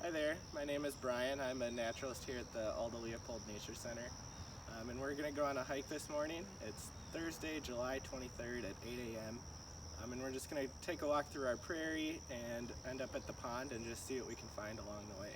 Hi there, my name is Brian. I'm a naturalist here at the Aldo Leopold Nature Center. And we're going to go on a hike this morning. It's Thursday, July 23rd at 8 a.m. And we're just going to take a walk through our prairie and end up at the pond and just see what we can find along the way.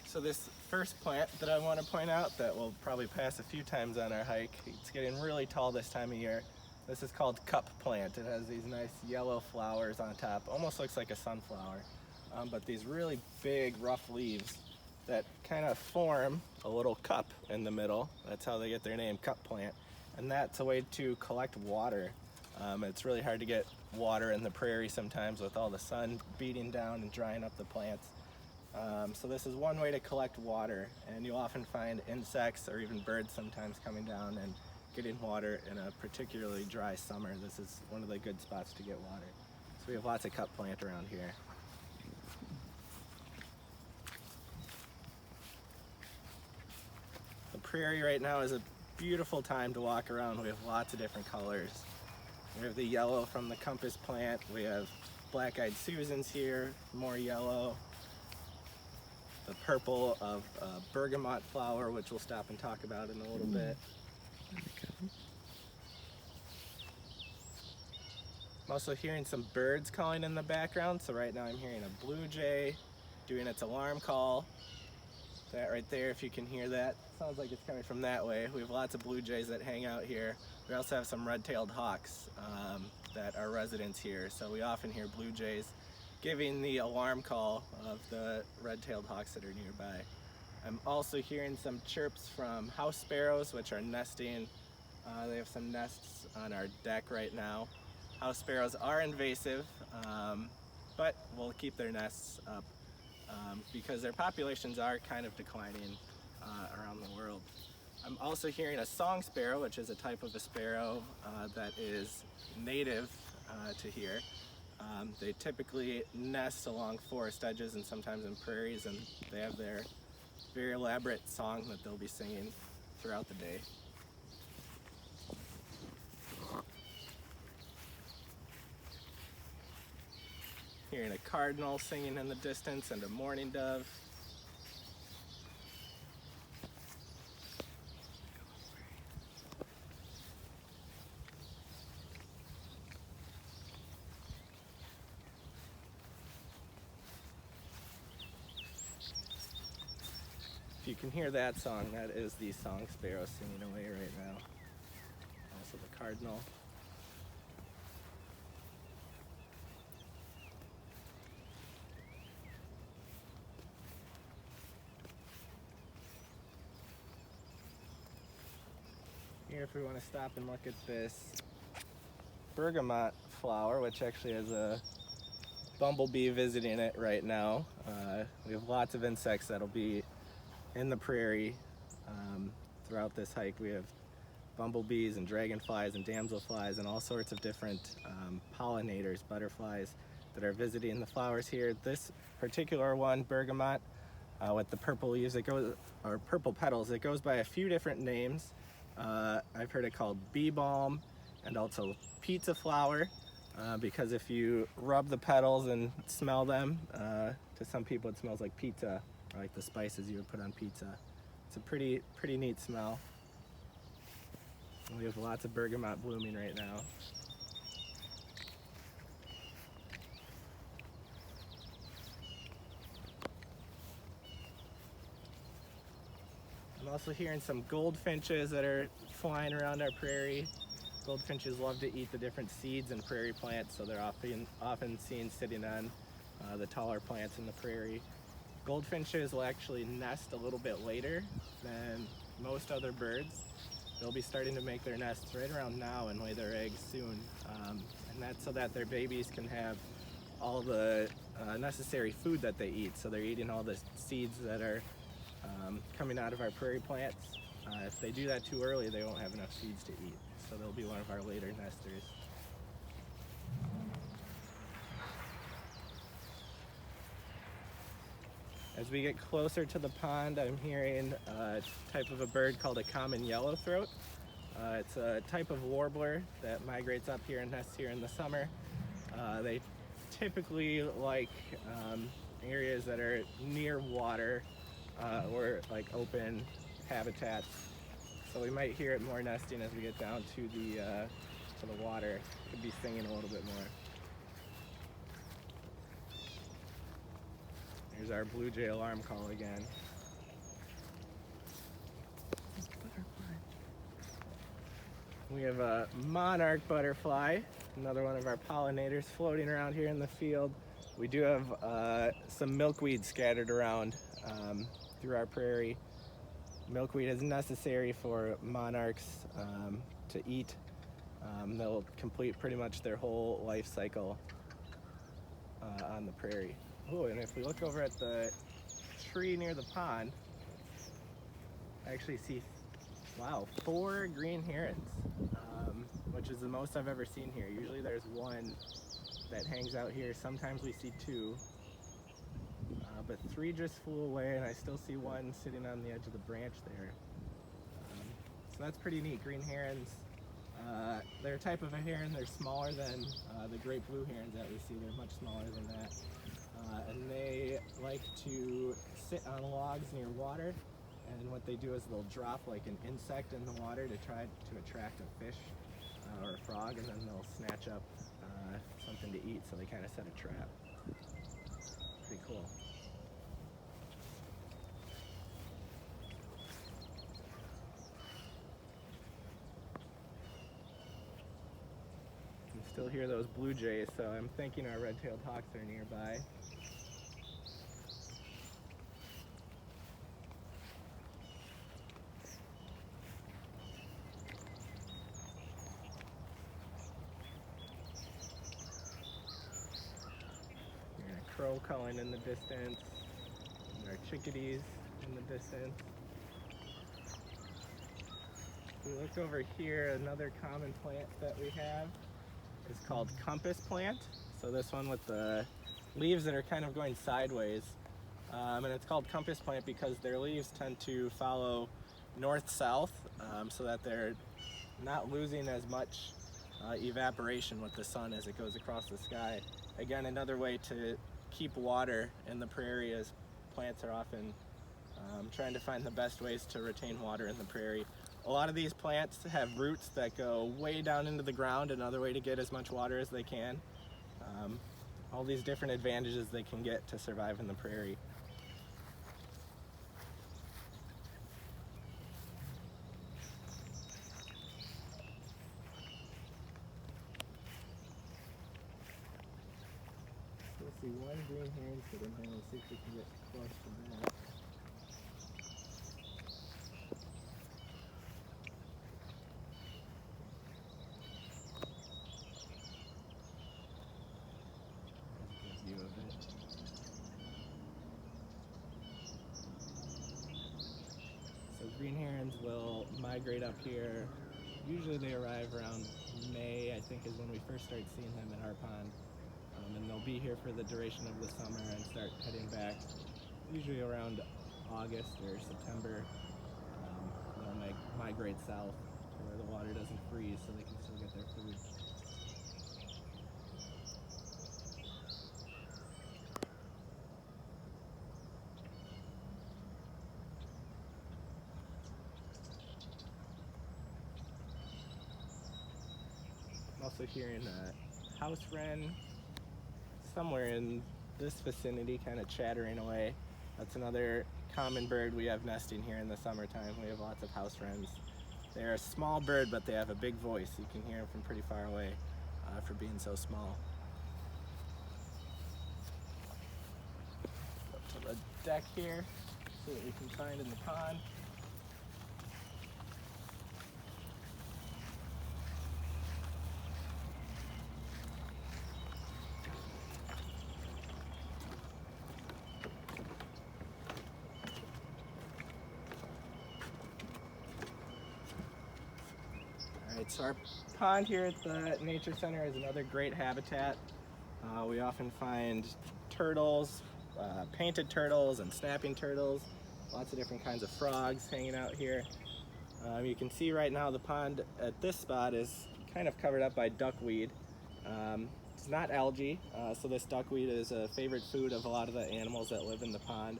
So this first plant that I want to point out that we'll probably pass a few times on our hike, it's getting really tall this time of year. This is called cup plant. It has these nice yellow flowers on top, almost looks like a sunflower, but these really big rough leaves that kind of form a little cup in the middle. That's how they get their name, cup plant. And that's a way to collect water. It's really hard to get water in the prairie sometimes with all the sun beating down and drying up the plants. So this is one way to collect water, and you'll often find insects or even birds sometimes coming down and getting water in a particularly dry summer. This is one of the good spots to get water. So we have lots of cup plant around here. The prairie right now is a beautiful time to walk around. We have lots of different colors. We have the yellow from the compass plant. We have black-eyed Susans here, more yellow. The purple of bergamot flower, which we'll stop and talk about in a little bit. I'm also hearing some birds calling in the background. So right now I'm hearing a blue jay doing its alarm call. That right there, if you can hear that, sounds like it's coming from that way. We have lots of blue jays that hang out here. We also have some red-tailed hawks that are residents here. So we often hear blue jays giving the alarm call of the red-tailed hawks that are nearby. I'm also hearing some chirps from house sparrows, which are nesting. They have some nests on our deck right now. House sparrows are invasive, but we'll keep their nests up because their populations are kind of declining around the world. I'm also hearing a song sparrow, which is a type of a sparrow that is native to here. They typically nest along forest edges and sometimes in prairies, and they have their very elaborate song that they'll be singing throughout the day. Hearing a cardinal singing in the distance and a mourning dove. If you can hear that song, that is the song sparrow singing away right now. Also the cardinal. Here, if we want to stop and look at this bergamot flower, which actually has a bumblebee visiting it right now. We have lots of insects that'll be in the prairie throughout this hike. We have bumblebees and dragonflies and damselflies and all sorts of different pollinators, butterflies that are visiting the flowers here. This particular one, bergamot, with the purple leaves, or purple petals, it goes by a few different names. I've heard it called bee balm and also pizza flower, because if you rub the petals and smell them, to some people it smells like pizza, or like the spices you would put on pizza. It's a pretty neat smell. And we have lots of bergamot blooming right now. I'm also hearing some goldfinches that are flying around our prairie. Goldfinches love to eat the different seeds and prairie plants, so they're often seen sitting on the taller plants in the prairie. Goldfinches will actually nest a little bit later than most other birds. They'll be starting to make their nests right around now and lay their eggs soon. And that's so that their babies can have all the necessary food that they eat. So they're eating all the seeds that are coming out of our prairie plants. If they do that too early, they won't have enough seeds to eat. So they'll be one of our later nesters. As we get closer to the pond, I'm hearing a type of a bird called a common yellowthroat. It's a type of warbler that migrates up here and nests here in the summer. They typically like areas that are near water or like open habitats. So we might hear it more nesting as we get down to the water. Could be singing a little bit more. Here's our blue jay alarm call again. We have a monarch butterfly, another one of our pollinators floating around here in the field. We do have some milkweed scattered around through our prairie. Milkweed is necessary for monarchs to eat. They'll complete pretty much their whole life cycle on the prairie. Oh, and if we look over at the tree near the pond, I actually see, wow, 4 green herons, which is the most I've ever seen here. Usually there's one that hangs out here. Sometimes we see 2, but 3 just flew away, and I still see one sitting on the edge of the branch there. So that's pretty neat. Green herons, they're a type of a heron. They're smaller than the great blue herons that we see. They're much smaller than that. And they like to sit on logs near water, and what they do is they'll drop like an insect in the water to try to attract a fish or a frog, and then they'll snatch up something to eat, so they kind of set a trap. Pretty cool. You can still hear those blue jays, so I'm thinking our red-tailed hawks are nearby. Crow calling in the distance, and our chickadees in the distance. If we look over here, another common plant that we have is called compass plant. So this one with the leaves that are kind of going sideways, and it's called compass plant because their leaves tend to follow north-south, so that they're not losing as much evaporation with the sun as it goes across the sky. Again, another way to keep water in the prairie, as plants are often trying to find the best ways to retain water in the prairie. A lot of these plants have roots that go way down into the ground, another way to get as much water as they can. All these different advantages they can get to survive in the prairie. See one green heron sitting here. Let's see if we can get close to that. There's a good view of it. So green herons will migrate up here. Usually they arrive around May, I think, is when we first start seeing them in our pond. And they'll be here for the duration of the summer and start heading back usually around August or September. They'll migrate south to where the water doesn't freeze, so they can still get their food. I'm also hearing a house wren somewhere in this vicinity, kind of chattering away. That's another common bird we have nesting here in the summertime. We have lots of house wrens. They're a small bird, but they have a big voice. You can hear them from pretty far away for being so small. Up to the deck here, see what we can find in the pond. Alright, so our pond here at the Nature Center is another great habitat. We often find turtles, painted turtles and snapping turtles, lots of different kinds of frogs hanging out here. You can see right now the pond at this spot is kind of covered up by duckweed. It's not algae, so this duckweed is a favorite food of a lot of the animals that live in the pond.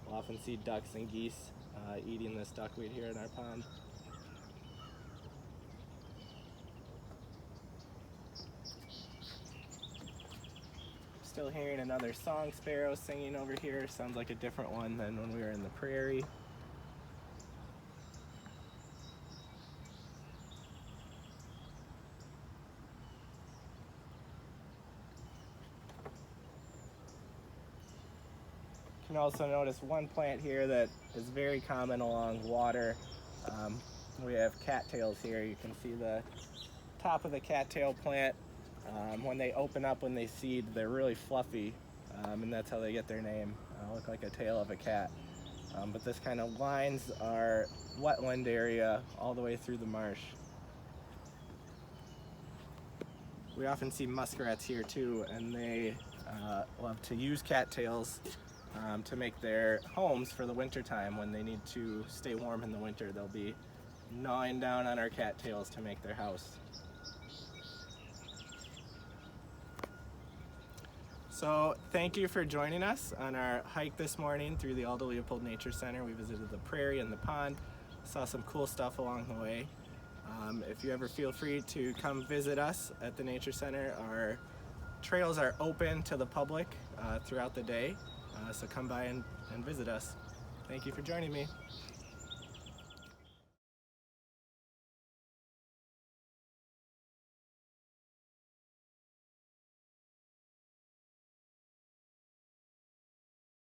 We'll often see ducks and geese eating this duckweed here in our pond. Still hearing another song sparrow singing over here. Sounds like a different one than when we were in the prairie. You can also notice one plant here that is very common along water. We have cattails here. You can see the top of the cattail plant. When they open up, when they seed, they're really fluffy, and that's how they get their name. Look like a tail of a cat. But this kind of lines our wetland area all the way through the marsh. We often see muskrats here too, and they love to use cattails to make their homes for the winter time. When they need to stay warm in the winter, they'll be gnawing down on our cattails to make their house. So thank you for joining us on our hike this morning through the Aldo Leopold Nature Center. We visited the prairie and the pond, saw some cool stuff along the way. If you ever feel free to come visit us at the Nature Center, our trails are open to the public throughout the day, so come by and visit us. Thank you for joining me.